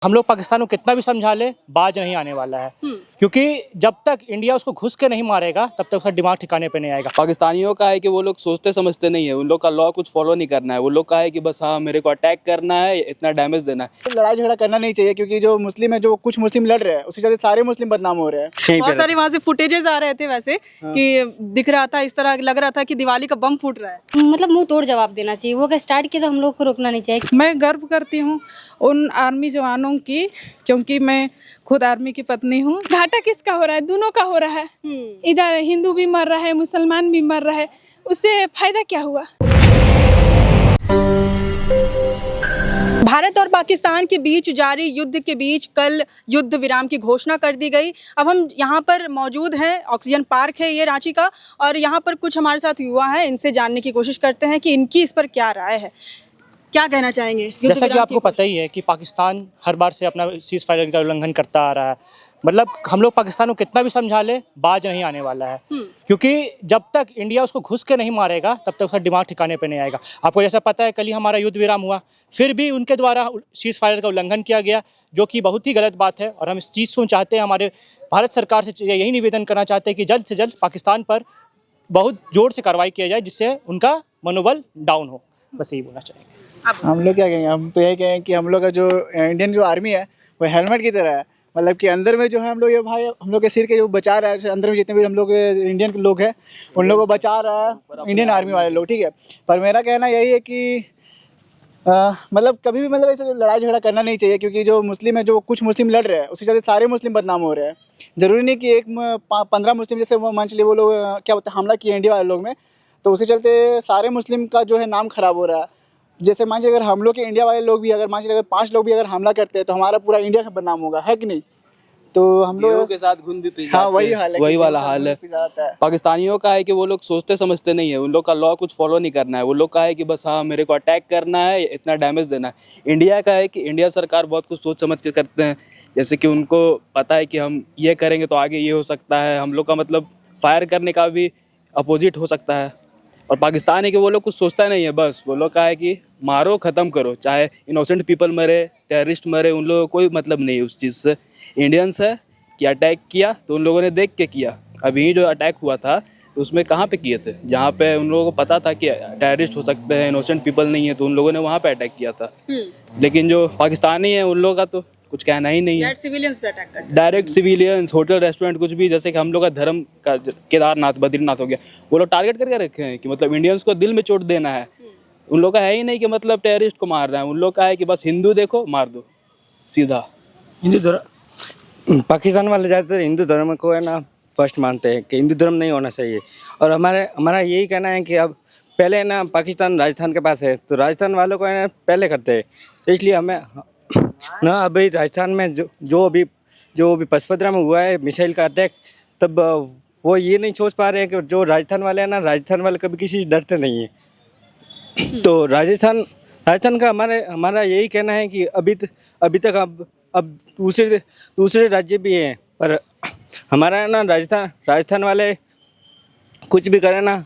हम लोग पाकिस्तान को कितना भी समझा ले, बाज नहीं आने वाला है। क्योंकि जब तक इंडिया उसको घुस के नहीं मारेगा तब तक उसका दिमाग ठिकाने पे नहीं आएगा। पाकिस्तानियों का है कि वो लोग सोचते समझते नहीं है, उन लोग का लॉ कुछ फॉलो नहीं करना है। वो लोग का है कि बस हाँ मेरे को अटैक करना है, इतना डैमेज देना है। लड़ाई झगड़ा करना नहीं चाहिए, क्योंकि जो मुस्लिम है, जो कुछ मुस्लिम लड़ रहे हैं उससे ज्यादा सारे मुस्लिम बदनाम हो रहे हैं। बहुत सारे वहाँ से फुटेजेस आ रहे थे वैसे कि दिख रहा था, इस तरह लग रहा था कि दिवाली का बम फूट रहा है। मतलब मुंह तोड़ जवाब देना चाहिए। वो अगर स्टार्ट किया तो हम लोग को रोकना नहीं चाहिए। मैं गर्व करती हूँ उन आर्मी जवानों की, क्योंकि मैं खुद आर्मी की पत्नी हूँ। घाटा किसका हो रहा है? दोनों का हो रहा है। इधर हिंदू भी मर रहा है, मुसलमान भी मर रहा है, उससे फायदा क्या हुआ? भारत और पाकिस्तान के बीच जारी युद्ध के बीच कल युद्ध विराम की घोषणा कर दी गई। अब हम यहाँ पर मौजूद हैं, ऑक्सीजन पार्क है ये रांची का, और यहाँ पर कुछ हमारे साथ युवा हैं, इनसे जानने की कोशिश करते हैं कि इनकी इस पर क्या राय है, क्या कहना चाहेंगे। जैसा कि आपको पता ही है कि पाकिस्तान हर बार से अपना सीज फायर का उल्लंघन करता आ रहा है। मतलब हम लोग पाकिस्तान को कितना भी समझा ले, बाज नहीं आने वाला है। क्योंकि जब तक इंडिया उसको घुस के नहीं मारेगा तब तक उसका दिमाग ठिकाने पे नहीं आएगा। आपको जैसा पता है, कल ही हमारा युद्ध विराम हुआ, फिर भी उनके द्वारा सीज फायर का उल्लंघन किया गया, जो कि बहुत ही गलत बात है। और हम इस चीज़ को चाहते हैं, हमारे भारत सरकार से यही निवेदन करना चाहते हैं कि जल्द से जल्द पाकिस्तान पर बहुत जोर से कार्रवाई किया जाए, जिससे उनका मनोबल डाउन हो। बस यही बोलना चाहेंगे। हम लोग क्या कहेंगे, हम तो यही कहेंगे कि हम लोग का जो इंडियन जो आर्मी है वो हेलमेट की तरह है। मतलब कि अंदर में जो है हम लोग ये भाई हम लोग के सिर के जो बचा रहा है, अंदर में जितने भी हम लोग इंडियन लोग हैं उन लोगों को बचा रहा है इंडियन आर्मी वाले लोग, ठीक है। पर मेरा कहना यही है कि मतलब कभी भी मतलब ऐसे लड़ाई झगड़ा करना नहीं चाहिए, क्योंकि जो मुस्लिम है, जो कुछ मुस्लिम लड़ रहे हैं उससे ज़्यादा सारे मुस्लिम बदनाम हो रहे हैं। ज़रूरी नहीं कि 15 मुस्लिम जैसे मान चलिए वो लोग क्या बोलते हैं हमला किए इंडिया वाले लोग में, तो उसके चलते सारे मुस्लिम का जो है नाम खराब हो रहा है। जैसे मान लीजिए अगर हम लोग के इंडिया वाले लोग भी अगर मान लीजिए अगर 5 लोग भी अगर हमला करते हैं तो हमारा पूरा इंडिया का बदनाम होगा, है कि नहीं। तो हम लोग के साथ घुन भी पी हाँ वही हाल है, वही वाला हाल है। पाकिस्तानियों का है कि वो लोग सोचते समझते नहीं है, उन लोग का लॉ कुछ फॉलो नहीं करना है। वो लोग का है कि बस हाँ मेरे को अटैक करना है, इतना डैमेज देना है। इंडिया का है कि इंडिया सरकार बहुत कुछ सोच समझ के करते हैं, जैसे कि उनको पता है कि हम ये करेंगे तो आगे ये हो सकता है। हम लोग का मतलब फायर करने का भी अपोजिट हो सकता है। और पाकिस्तान है कि वो लोग कुछ सोचता नहीं है, बस वो लोग का है कि मारो ख़त्म करो, चाहे इनोसेंट पीपल मरे, टेररिस्ट मरे, उन लोगों को कोई मतलब नहीं है उस चीज़ से। इंडियंस है कि अटैक किया तो उन लोगों ने देख के किया। अभी जो अटैक हुआ था तो उसमें कहाँ पे किए थे, जहाँ पे उन लोगों को पता था कि टेररिस्ट हो सकते हैं, इनोसेंट पीपल नहीं है, तो उन लोगों ने वहाँ पे अटैक किया था। लेकिन जो पाकिस्तानी है उन लोगों का तो कुछ कहना ही नहीं है। सिविलियंस पे अटैक करते हैं, डायरेक्ट सिविलियंस, होटल रेस्टोरेंट कुछ भी। जैसे कि हम लोग का धर्म का केदारनाथ बद्रीनाथ हो गया, वो लोग टारगेट करके रखे हैं कि मतलब इंडियंस को दिल में चोट देना है। उन लोग का है ही नहीं कि मतलब टेररिस्ट को मार रहा है। उन लोग का है कि बस हिंदू देखो मार दो सीधा। हिंदू धर्म, पाकिस्तान वाले ज़्यादातर हिंदू धर्म को है ना फर्स्ट मानते हैं कि हिंदू धर्म नहीं होना चाहिए। और हमारा यही कहना है कि अब पहले ना पाकिस्तान राजस्थान के पास है, तो राजस्थान वालों को है ना पहले करते हैं, तो इसलिए हमें ना अभी राजस्थान में जो अभी पचपदरा में हुआ है मिसाइल का अटैक, तब वो ये नहीं सोच पा रहे हैं कि जो राजस्थान वाले हैं ना, राजस्थान वाले कभी किसी से डरते नहीं हैं। तो राजस्थान का हमारा यही कहना है कि अभी तक अब दूसरे राज्य भी हैं, पर हमारा ना राजस्थान वाले कुछ भी करें ना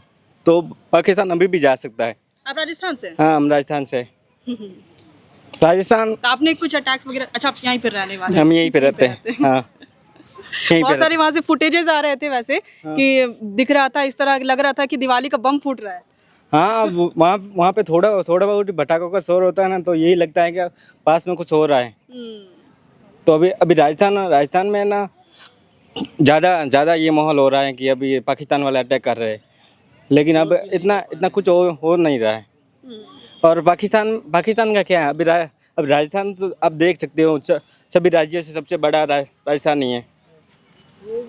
तो पाकिस्तान अभी भी जा सकता है। आप राजस्थान से? हाँ, हम राजस्थान से। राजस्थान तो आपने कुछ अटैक्स वगैरह, अच्छा आप यहीं पर रहने वाले? हम यहीं पे रहते हैं। हाँ, बहुत सारे वहाँ से फुटेजेस आ रहे थे वैसे कि दिख रहा था, इस तरह लग रहा था कि दिवाली का बम फूट रहा है। हाँ, वहाँ पे थोड़ा बहुत पटाखों का शोर होता है ना, तो यही लगता है कि पास में कुछ हो रहा है। तो अभी राजस्थान में ना ज़्यादा ये माहौल हो रहा है कि अभी पाकिस्तान वाले अटैक कर रहे हैं, लेकिन अब इतना कुछ हो नहीं रहा है। और पाकिस्तान का क्या है, अब राजस्थान तो आप देख सकते हो सभी राज्यों से सबसे बड़ा राजस्थान ही है।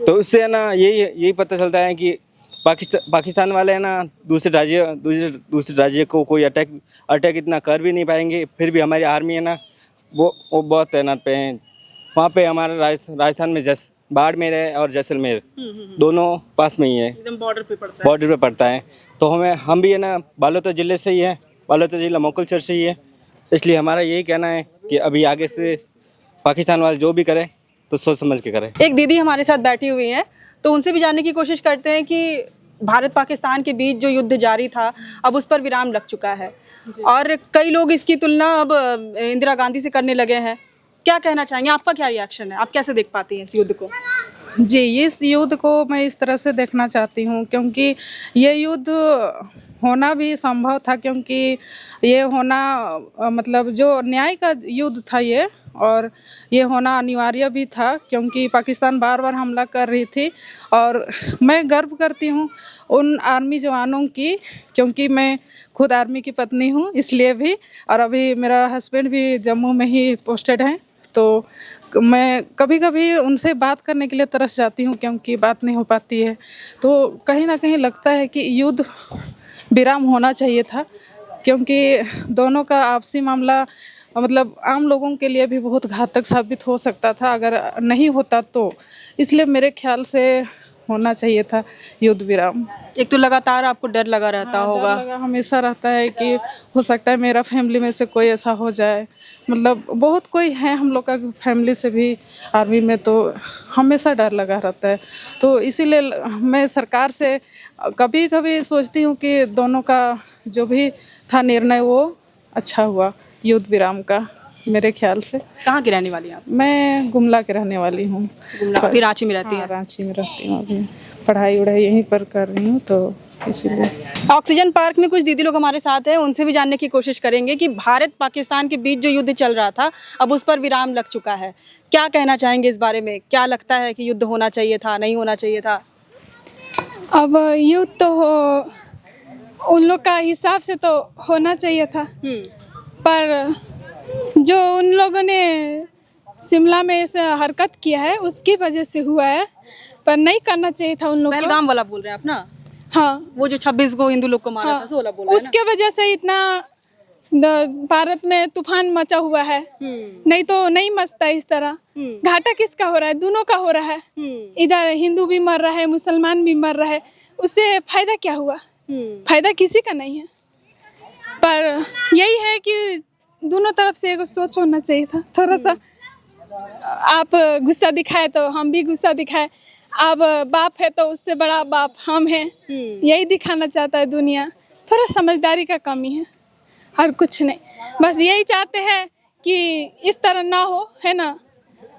तो उससे है ना यही पता चलता है कि पाकिस्तान वाले है ना दूसरे राज्य को कोई अटैक इतना कर भी नहीं पाएंगे। फिर भी हमारी आर्मी है ना वो बहुत तैनात पे हैं। वहाँ पे हमारा राजस्थान में बाड़मेर है और जैसलमेर, दोनों पास में ही है, एकदम बॉर्डर पे पड़ता है। तो हम भी है ना बालोतर जिले से ही है, बालोतर जिला मोकलसर से ही है। इसलिए हमारा यही कहना है कि अभी आगे से पाकिस्तान वाले जो भी करें तो सोच समझ के करें। एक दीदी हमारे साथ बैठी हुई हैं, तो उनसे भी जानने की कोशिश करते हैं कि भारत पाकिस्तान के बीच जो युद्ध जारी था अब उस पर विराम लग चुका है, और कई लोग इसकी तुलना अब इंदिरा गांधी से करने लगे हैं। क्या कहना चाहेंगे, आपका क्या रिएक्शन है, आप कैसे देख पाती हैं इस युद्ध को? जी, इस युद्ध को मैं इस तरह से देखना चाहती हूँ क्योंकि ये युद्ध होना भी संभव था, क्योंकि ये होना मतलब जो न्याय का युद्ध था ये, और ये होना अनिवार्य भी था क्योंकि पाकिस्तान बार बार हमला कर रही थी। और मैं गर्व करती हूँ उन आर्मी जवानों की, क्योंकि मैं खुद आर्मी की पत्नी हूँ इसलिए भी, और अभी मेरा हस्बैंड भी जम्मू में ही पोस्टेड हैं, तो मैं कभी कभी उनसे बात करने के लिए तरस जाती हूँ क्योंकि बात नहीं हो पाती है। तो कहीं ना कहीं लगता है कि युद्ध विराम होना चाहिए था, क्योंकि दोनों का आपसी मामला मतलब आम लोगों के लिए भी बहुत घातक साबित हो सकता था अगर नहीं होता तो। इसलिए मेरे ख्याल से होना चाहिए था युद्ध विराम। एक तो लगातार आपको डर लगा रहता हाँ, होगा। डर लगा हमेशा रहता है कि हो सकता है मेरा फैमिली में से कोई ऐसा हो जाए, मतलब बहुत कोई है हम लोग का फैमिली से भी आर्मी में, तो हमेशा डर लगा रहता है। तो इसीलिए मैं सरकार से कभी कभी सोचती हूँ कि दोनों का जो भी था निर्णय वो अच्छा हुआ युद्ध विराम का, मेरे ख्याल से। कहाँ की रहने वाली हैं आप? मैं गुमला के रहने वाली हूँ। गुमला, अभी रांची में रहती हाँ, हैं? रांची में रहती हूँ, अभी पढ़ाई वढ़ाई यहीं पर कर रही हूँ, तो इसीलिए। ऑक्सीजन पार्क में कुछ दीदी लोग हमारे साथ हैं, उनसे भी जानने की कोशिश करेंगे कि भारत पाकिस्तान के बीच जो युद्ध चल रहा था अब उस पर विराम लग चुका है, क्या कहना चाहेंगे इस बारे में? क्या लगता है कि युद्ध होना चाहिए था, नहीं होना चाहिए था? अब युद्ध तो उन लोग का हिसाब से तो होना चाहिए था, पर जो उन लोगों ने शिमला में ऐसा हरकत किया है उसकी वजह से हुआ है, पर नहीं करना चाहिए था उन लोगों को। पहलगाम वाला बोल रहे हैं आप ना? हाँ, वो जो 26 को हिंदू लोग को मारा हाँ, था, सो वाला बोल रहे हैं उसके वजह से इतना भारत में तूफान मचा हुआ है। नहीं तो नहीं मचता इस तरह। घाटा किसका हो रहा है? दोनों का हो रहा है। इधर हिंदू भी मर रहा है, मुसलमान भी मर रहा है, उससे फायदा क्या हुआ? फायदा किसी का नहीं है। पर यही है कि दोनों तरफ से एक सोच होना चाहिए था थोड़ा सा। आप गुस्सा दिखाए तो हम भी गुस्सा दिखाए, आप बाप है तो उससे बड़ा बाप हम हैं, यही दिखाना चाहता है दुनिया। थोड़ा समझदारी का कमी है और कुछ नहीं, बस यही चाहते हैं कि इस तरह ना हो, है ना।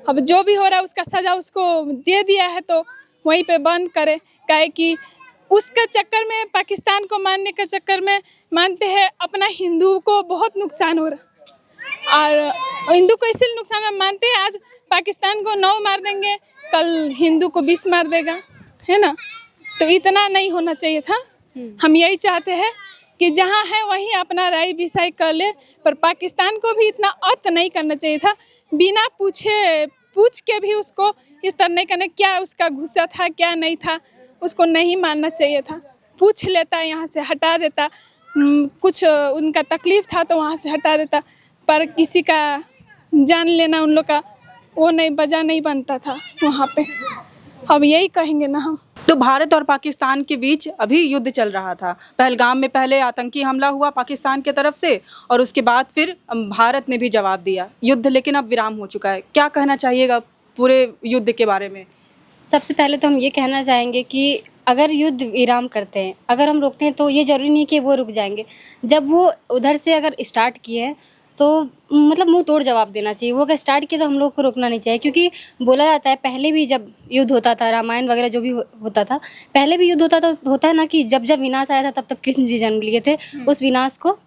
अब जो भी हो रहा है उसका सज़ा उसको दे दिया है तो वहीं पे बंद करे, काहे कि उसके चक्कर में, पाकिस्तान को मानने के चक्कर में मानते हैं अपना हिंदू को बहुत नुकसान हो रहा है। और हिंदू को इसलिए नुकसान में मानते हैं, आज पाकिस्तान को 9 मार देंगे, कल हिंदू को 20 मार देगा, है ना। तो इतना नहीं होना चाहिए था। हम यही चाहते हैं कि जहाँ है वहीं अपना राय विषय कर ले, पर पाकिस्तान को भी इतना अत नहीं करना चाहिए था। बिना पूछ के भी उसको इस तरह नहीं करना, क्या उसका गुस्सा था क्या नहीं था, उसको नहीं मानना चाहिए था। पूछ लेता, यहाँ से हटा देता, कुछ उनका तकलीफ़ था तो वहाँ से हटा देता, पर किसी का जान लेना उन लोग का वो नहीं, बजा नहीं बनता था वहाँ पे। अब यही कहेंगे ना हम। तो भारत और पाकिस्तान के बीच अभी युद्ध चल रहा था। पहलगाम में पहले आतंकी हमला हुआ पाकिस्तान के तरफ से, और उसके बाद फिर भारत ने भी जवाब दिया। युद्ध लेकिन अब विराम हो चुका है। क्या कहना चाहिएगा पूरे युद्ध के बारे में? सबसे पहले तो हम ये कहना चाहेंगे कि अगर युद्ध विराम करते हैं, अगर हम रोकते हैं तो ये ज़रूरी नहीं कि वो रुक जाएंगे। जब वो उधर से अगर स्टार्ट किए हैं तो मतलब मुंह तोड़ जवाब देना चाहिए। वो अगर स्टार्ट किया तो हम लोग को रोकना नहीं चाहिए, क्योंकि बोला जाता है पहले भी जब युद्ध होता था, रामायण वगैरह जो भी होता था, पहले भी युद्ध होता था, होता है ना कि जब जब विनाश आया था तब कृष्ण जी जन्म लिए थे। उस विनाश को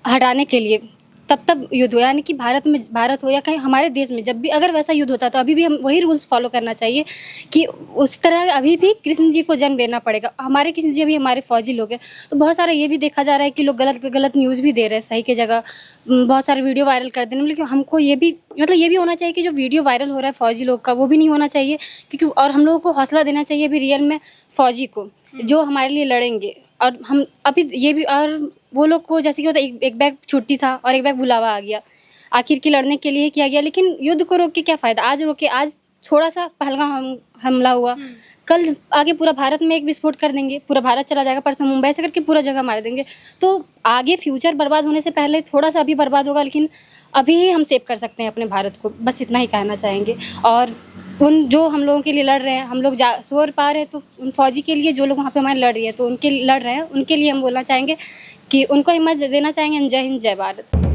हटाने के लिए तब युद्ध हुआ। यानी कि भारत हो या कहीं हमारे देश में जब भी अगर वैसा युद्ध होता तो अभी भी हम वही रूल्स फॉलो करना चाहिए कि उस तरह अभी भी कृष्ण जी को जन्म लेना पड़ेगा। हमारे कृष्ण जी अभी हमारे फौजी लोग हैं। तो बहुत सारा ये भी देखा जा रहा है कि लोग गलत न्यूज़ भी दे रहे हैं, सही के जगह बहुत सारे वीडियो वायरल कर देने। लेकिन हमको ये भी मतलब ये भी होना चाहिए कि जो वीडियो वायरल हो रहा है फौजी लोग का, वो भी नहीं होना चाहिए, क्योंकि और हम लोगों को हौसला देना चाहिए अभी रियल में फौजी को जो हमारे लिए लड़ेंगे। और हम अभी ये भी, और वो लोग को जैसे कि होता एक बैग छुट्टी था और एक बैग बुलावा आ गया, आखिर की लड़ने के लिए किया गया। लेकिन युद्ध को रोक के क्या फ़ायदा? आज रोके, आज थोड़ा सा पहलगाम हमला हुआ, कल आगे पूरा भारत में एक विस्फोट कर देंगे, पूरा भारत चला जाएगा, परसों मुंबई से करके पूरा जगह मार देंगे। तो आगे फ्यूचर बर्बाद होने से पहले थोड़ा सा अभी बर्बाद होगा, लेकिन अभी ही हम सेव कर सकते हैं अपने भारत को। बस इतना ही कहना चाहेंगे। और उन जो हम लोगों के लिए लड़ रहे हैं, हम लोग सोर पा रहे हैं, तो उन फौजी के लिए जो लोग वहाँ पे हमारे लड़ रही है, तो उनके लड़ रहे हैं, उनके लिए हम बोलना चाहेंगे कि उनको हिम्मत देना चाहेंगे। जय हिंद, जय भारत।